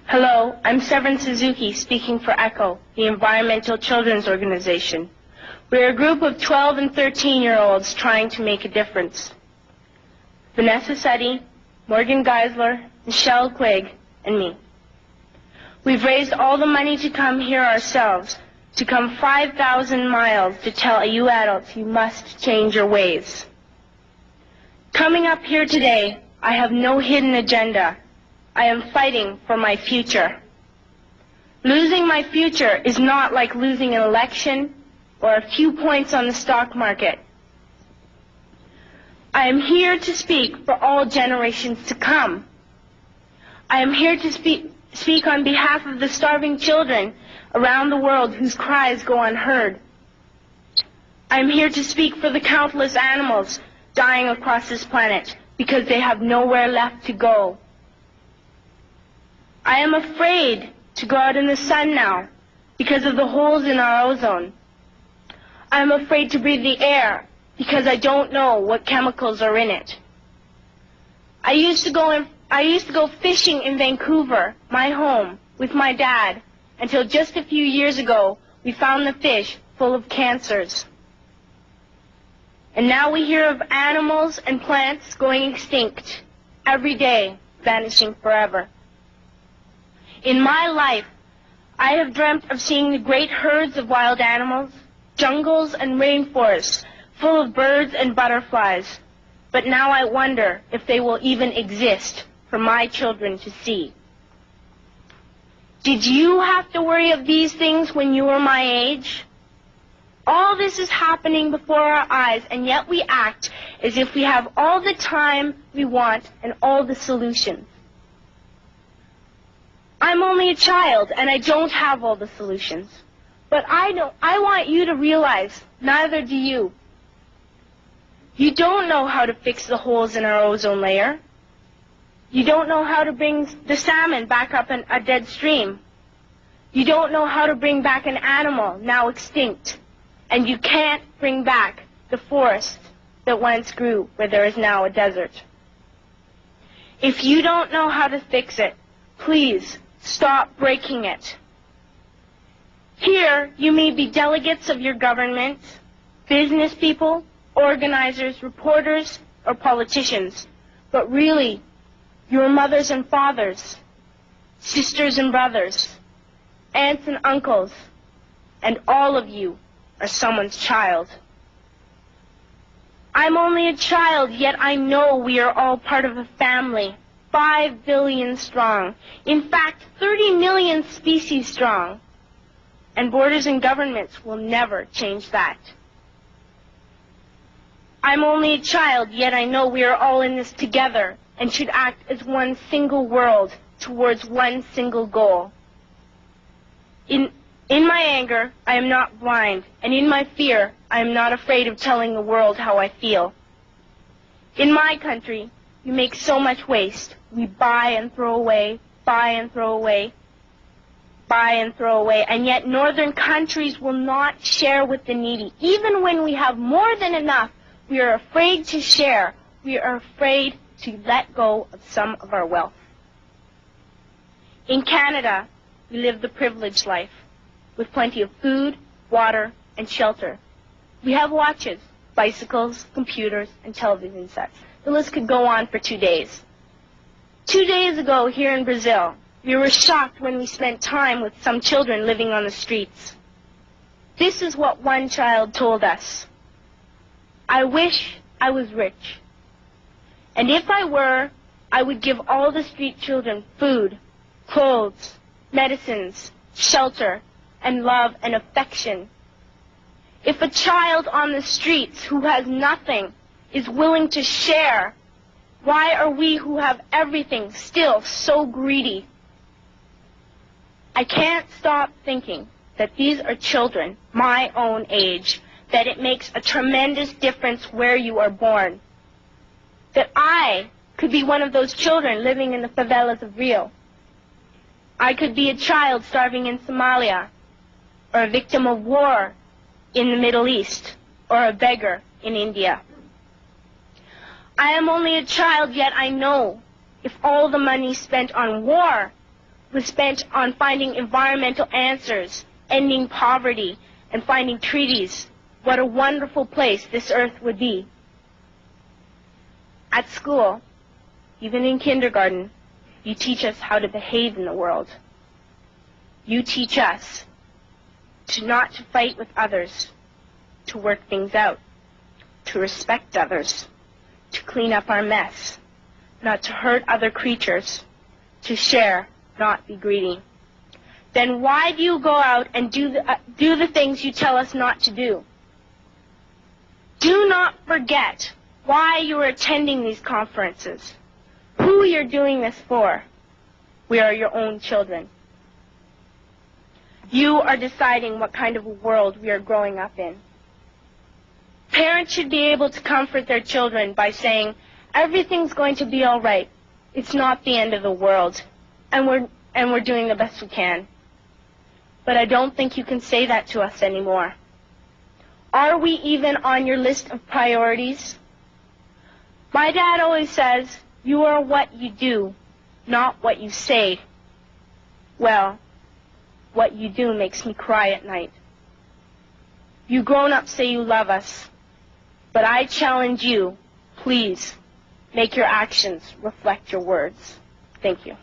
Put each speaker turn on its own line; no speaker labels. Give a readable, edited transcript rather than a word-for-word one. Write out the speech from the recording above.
Hello, I'm Severin Suzuki speaking for ECHO, the Environmental Children's Organization. We're a group of 12 and 13-year-olds trying to make a difference. Vanessa Seti, Morgan Geisler, Michelle Quigg, and me. We've raised all the money to come here ourselves, to come 5,000 miles to tell you adults you must change your ways. Coming up here today, I have no hidden agenda. I am fighting for my future. Losing my future is not like losing an election or a few points on the stock market. I am here to speak for all generations to come. I am here to speak on behalf of the starving children around the world whose cries go unheard. I am here to speak for the countless animals dying across this planet because they have nowhere left to go. I am afraid to go out in the sun now because of the holes in our ozone. I am afraid to breathe the air because I don't know what chemicals are in it. I used to go fishing in Vancouver, my home, with my dad, until just a few years ago we found the fish full of cancers. And now we hear of animals and plants going extinct every day, vanishing forever. In my life, I have dreamt of seeing the great herds of wild animals, jungles and rainforests full of birds and butterflies. But now I wonder if they will even exist for my children to see. Did you have to worry of these things when you were my age? All this is happening before our eyes, and yet we act as if we have all the time we want and all the solutions. I'm only a child, and I don't have all the solutions. But I want you to realize, neither do you. You don't know how to fix the holes in our ozone layer. You don't know how to bring the salmon back up in a dead stream. You don't know how to bring back an animal now extinct. And you can't bring back the forest that once grew where there is now a desert. If you don't know how to fix it, please stop breaking it. Here, you may be delegates of your government, business people, organizers, reporters, or politicians, but really, your mothers and fathers, sisters and brothers, aunts and uncles, and all of you are someone's child. I'm only a child, yet I know we are all part of a family, 5 billion strong. In fact, 30 million species strong. And borders and governments will never change that. I'm only a child, yet I know we are all in this together and should act as one single world towards one single goal. In my anger, I am not blind, and in my fear, I am not afraid of telling the world how I feel. In my country, we make so much waste. We buy and throw away, buy and throw away, buy and throw away, and yet northern countries will not share with the needy. Even when we have more than enough, we are afraid to share. We are afraid to let go of some of our wealth. In Canada, we live the privileged life, with plenty of food, water, and shelter. We have watches, bicycles, computers, and television sets. The list could go on for 2 days. 2 days ago, here in Brazil, we were shocked when we spent time with some children living on the streets. This is what one child told us. I wish I was rich. And if I were, I would give all the street children food, clothes, medicines, shelter, and love and affection. If a child on the streets who has nothing is willing to share, why are we who have everything still so greedy? I can't stop thinking that these are children my own age, that it makes a tremendous difference where you are born. That I could be one of those children living in the favelas of Rio. I could be a child starving in Somalia, or a victim of war in the Middle East, or a beggar in India. I am only a child, yet I know if all the money spent on war was spent on finding environmental answers, ending poverty, and finding treaties, what a wonderful place this earth would be. At school, even in kindergarten, you teach us how to behave in the world. You teach us to not to fight with others, to work things out, to respect others, to clean up our mess, not to hurt other creatures, to share, not be greedy. Then why do you go out and do the things you tell us not to do? Do not forget why you are attending these conferences, who you're doing this for. We are your own children. You are deciding what kind of a world we are growing up in. Parents should be able to comfort their children by saying, everything's going to be all right. It's not the end of the world, and we're doing the best we can. But I don't think you can say that to us anymore. Are we even on your list of priorities? My dad always says, you are what you do, not what you say. Well, what you do makes me cry at night. You grown-ups say you love us, but I challenge you, please, make your actions reflect your words. Thank you.